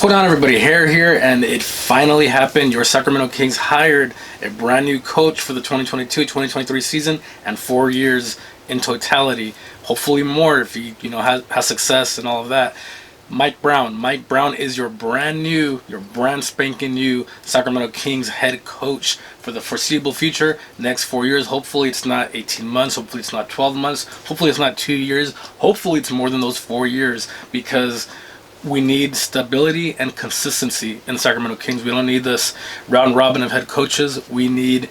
What's going on, everybody? Hair here, and it finally happened. Your Sacramento Kings hired a brand new coach for the 2022-2023 season, and 4 years in totality. Hopefully more if he, has success and all of that. Mike Brown. Mike Brown is your brand spanking new Sacramento Kings head coach for the foreseeable future. Next 4 years. Hopefully it's not 18 months. Hopefully it's not 12 months. Hopefully it's not 2 years. Hopefully it's more than those 4 years, because we need stability and consistency in Sacramento Kings. We don't need this round robin of head coaches. We need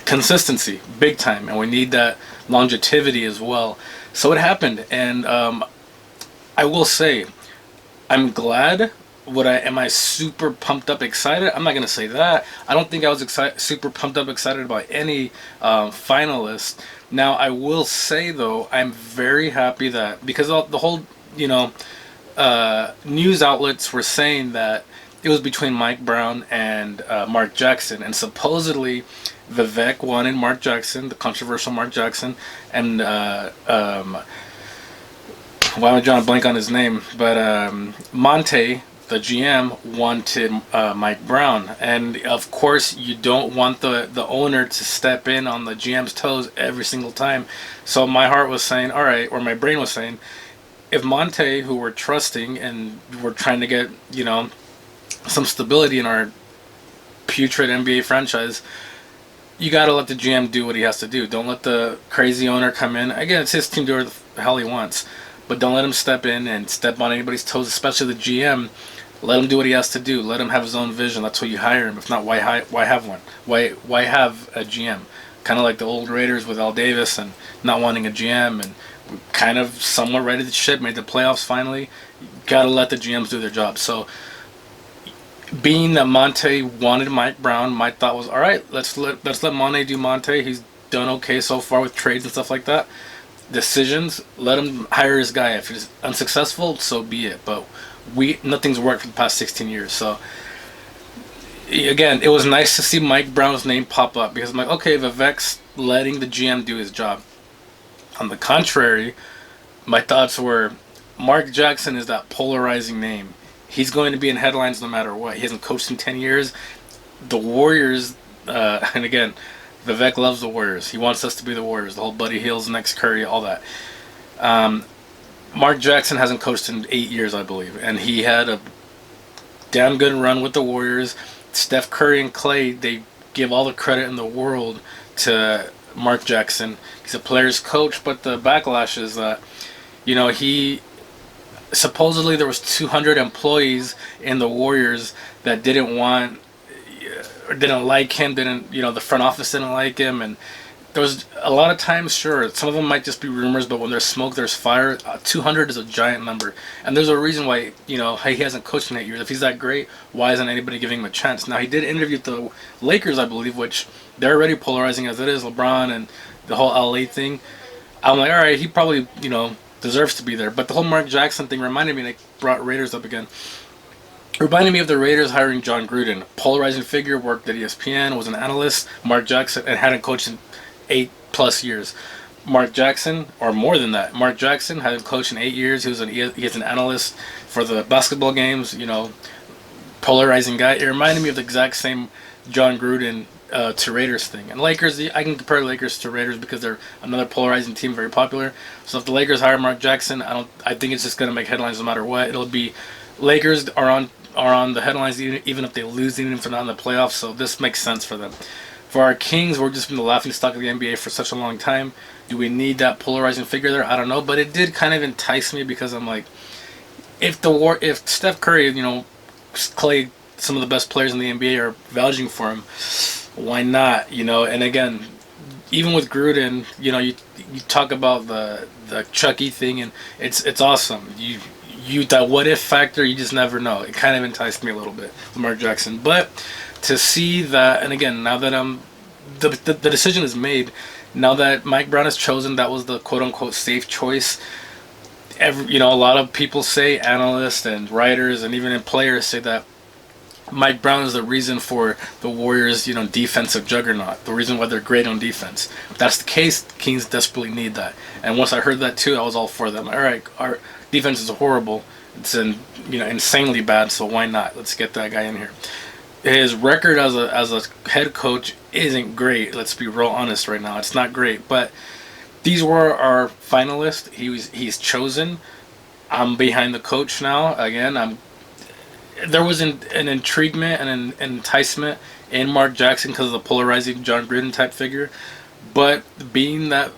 consistency, big time, and we need that longevity as well. So it happened, and I will say, I'm glad. Am I super pumped up, excited? I'm not gonna say that. I don't think I was super pumped up, excited about any finalists. Now, I will say though, I'm very happy that, because the whole, news outlets were saying that it was between Mike Brown and Mark Jackson, and supposedly Vivek wanted Mark Jackson, the controversial Mark Jackson, and why am I drawing a blank on his name? But Monte, the GM, wanted Mike Brown, and of course you don't want the owner to step in on the GM's toes every single time. So my heart was saying, all right, or my brain was saying, if Monte, who we're trusting and we're trying to get, some stability in our putrid NBA franchise, you got to let the GM do what he has to do. Don't let the crazy owner come in. Again, it's his team, do what the hell he wants. But don't let him step in and step on anybody's toes, especially the GM. Let him do what he has to do. Let him have his own vision. That's why you hire him. If not, why have one? Why have a GM? Kind of like the old Raiders with Al Davis and not wanting a GM, and kind of somewhat righted the ship, made the playoffs finally. Got to let the GMs do their job. So, being that Monte wanted Mike Brown, my thought was, all right, let's let Monte do Monte. He's done okay so far with trades and stuff like that. Decisions, let him hire his guy. If he's unsuccessful, so be it. But nothing's worked for the past 16 years. So, again, it was nice to see Mike Brown's name pop up, because I'm like, okay, Vivek's letting the GM do his job. On the contrary, my thoughts were, Mark Jackson is that polarizing name. He's going to be in headlines no matter what. He hasn't coached in 10 years. The Warriors, and again, Vivek loves the Warriors. He wants us to be the Warriors. The whole Buddy Hield, next Curry, all that. Mark Jackson hasn't coached in 8 years, I believe. And he had a damn good run with the Warriors. Steph Curry and Clay, they give all the credit in the world to Mark Jackson. He's a player's coach, but the backlash is that, he supposedly there was 200 employees in the Warriors that didn't like him, the front office didn't like him, and there was a lot of times, sure, some of them might just be rumors, but when there's smoke, there's fire. 200 is a giant number, and there's a reason why, he hasn't coached in 8 years. If he's that great, why isn't anybody giving him a chance? Now, he did interview the Lakers, I believe, which they're already polarizing as it is, LeBron and the whole LA thing. I'm like, all right, he probably, deserves to be there. But the whole Mark Jackson thing reminded me, and I brought Raiders up again, reminded me of the Raiders hiring John Gruden. Polarizing figure, worked at ESPN, was an analyst, Mark Jackson, and hadn't coached in 8+ years. Mark Jackson, or more than that, Mark Jackson hadn't coached in 8 years. He was an analyst for the basketball games, polarizing guy. It reminded me of the exact same John Gruden to Raiders thing. And Lakers, I can compare Lakers to Raiders because they're another polarizing team, very popular. So if the Lakers hire Mark Jackson, I think it's just going to make headlines no matter what. It'll be Lakers are on the headlines even if they lose, even if they're not in the playoffs. So this makes sense for them. For our Kings, we're just been the laughing stock of the NBA for such a long time. Do we need that polarizing figure there? I don't know, but it did kind of entice me, because I'm like, if Steph Curry, Clay, some of the best players in the NBA are vouching for him, why not? And again, even with Gruden, you talk about the Chucky thing, and it's awesome. That what if factor, you just never know. It kind of enticed me a little bit, Lamar Jackson. But to see that, and again, now that the decision is made, now that Mike Brown is chosen, that was the quote unquote safe choice. A lot of people say, analysts and writers and even players say that Mike Brown is the reason for the Warriors, defensive juggernaut. The reason why they're great on defense. If that's the case, the Kings desperately need that. And once I heard that too, I was all for them. All right, Defense is horrible. It's insanely bad. So why not? Let's get that guy in here. His record as a head coach isn't great. Let's be real honest right now. It's not great. But these were our finalists. He's chosen. I'm behind the coach now. Again, there was an intriguement and an enticement in Mark Jackson because of the polarizing John Gruden type figure. But being that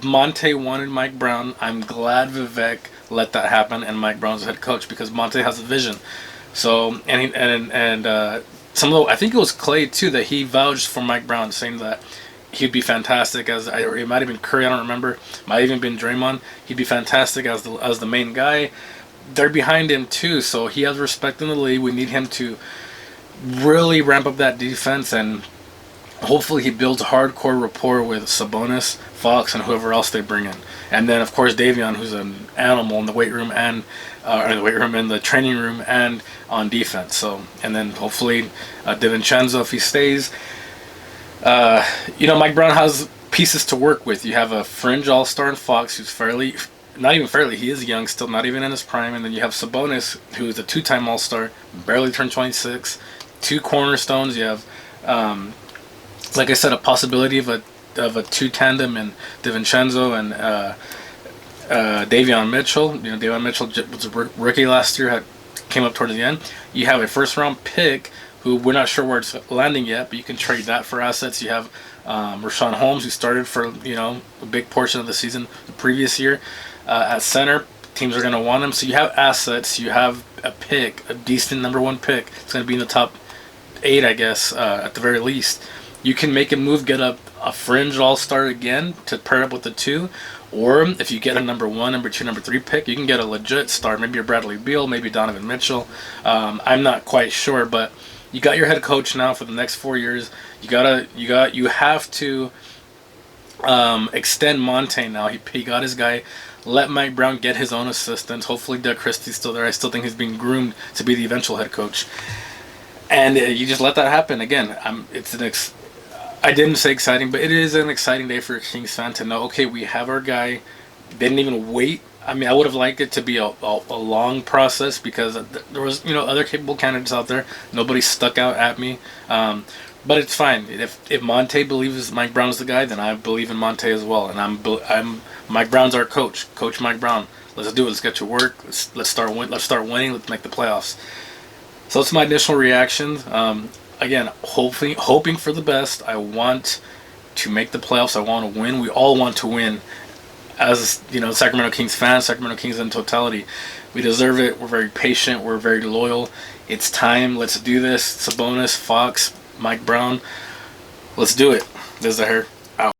Monte wanted Mike Brown, I'm glad Vivek let that happen and Mike Brown's head coach, because Monte has a vision. So some of the, I think it was Clay too, that he vouched for Mike Brown, saying that he'd be fantastic or it might have been Curry, I don't remember. Might have even been Draymond. He'd be fantastic as the main guy. They're behind him too, so he has respect in the league. We need him to really ramp up that defense, and hopefully he builds hardcore rapport with Sabonis, Fox, and whoever else they bring in. And then of course Davion, who's an animal in the weight room and in the training room and on defense. So, and then hopefully DiVincenzo, if he stays. Mike Brown has pieces to work with. You have a fringe all-star in Fox, who's not even fairly, he is young still, not even in his prime. And then you have Sabonis, who's a two-time all-star, barely turned 26. Two cornerstones. You have, like I said, a possibility of a two tandem in DiVincenzo and Davion Mitchell. Davion Mitchell was a rookie last year, came up towards the end. You have a first-round pick who we're not sure where it's landing yet, but you can trade that for assets. You have Rashawn Holmes, who started for a big portion of the season the previous year at center. Teams are going to want him, so you have assets. You have a pick, a decent number 1 pick. It's going to be in the top 8, I guess, at the very least. You can make a move, get a fringe all-star again to pair up with the 2. Or if you get a number 1, number 2, number 3 pick, you can get a legit star. Maybe a Bradley Beal, maybe Donovan Mitchell. I'm not quite sure, but you got your head coach now for the next 4 years. You have to extend Monte now. He got his guy. Let Mike Brown get his own assistants. Hopefully Doug Christie's still there. I still think he's being groomed to be the eventual head coach. And you just let that happen. Again, I didn't say exciting, but it is an exciting day for a Kings fan to know, okay, we have our guy. Didn't even wait. I mean, I would have liked it to be a long process, because there was other capable candidates out there. Nobody stuck out at me, but it's fine. If Monte believes Mike Brown's the guy, then I believe in Monte as well. And I'm Mike Brown's our coach. Coach Mike Brown. Let's do it. Let's get to work. Let's start winning. Let's make the playoffs. So that's my initial reaction. Again, hoping for the best. I want to make the playoffs. I want to win. We all want to win. As Sacramento Kings fans, Sacramento Kings in totality, we deserve it. We're very patient. We're very loyal. It's time. Let's do this. Sabonis, Fox, Mike Brown. Let's do it. This is the hair.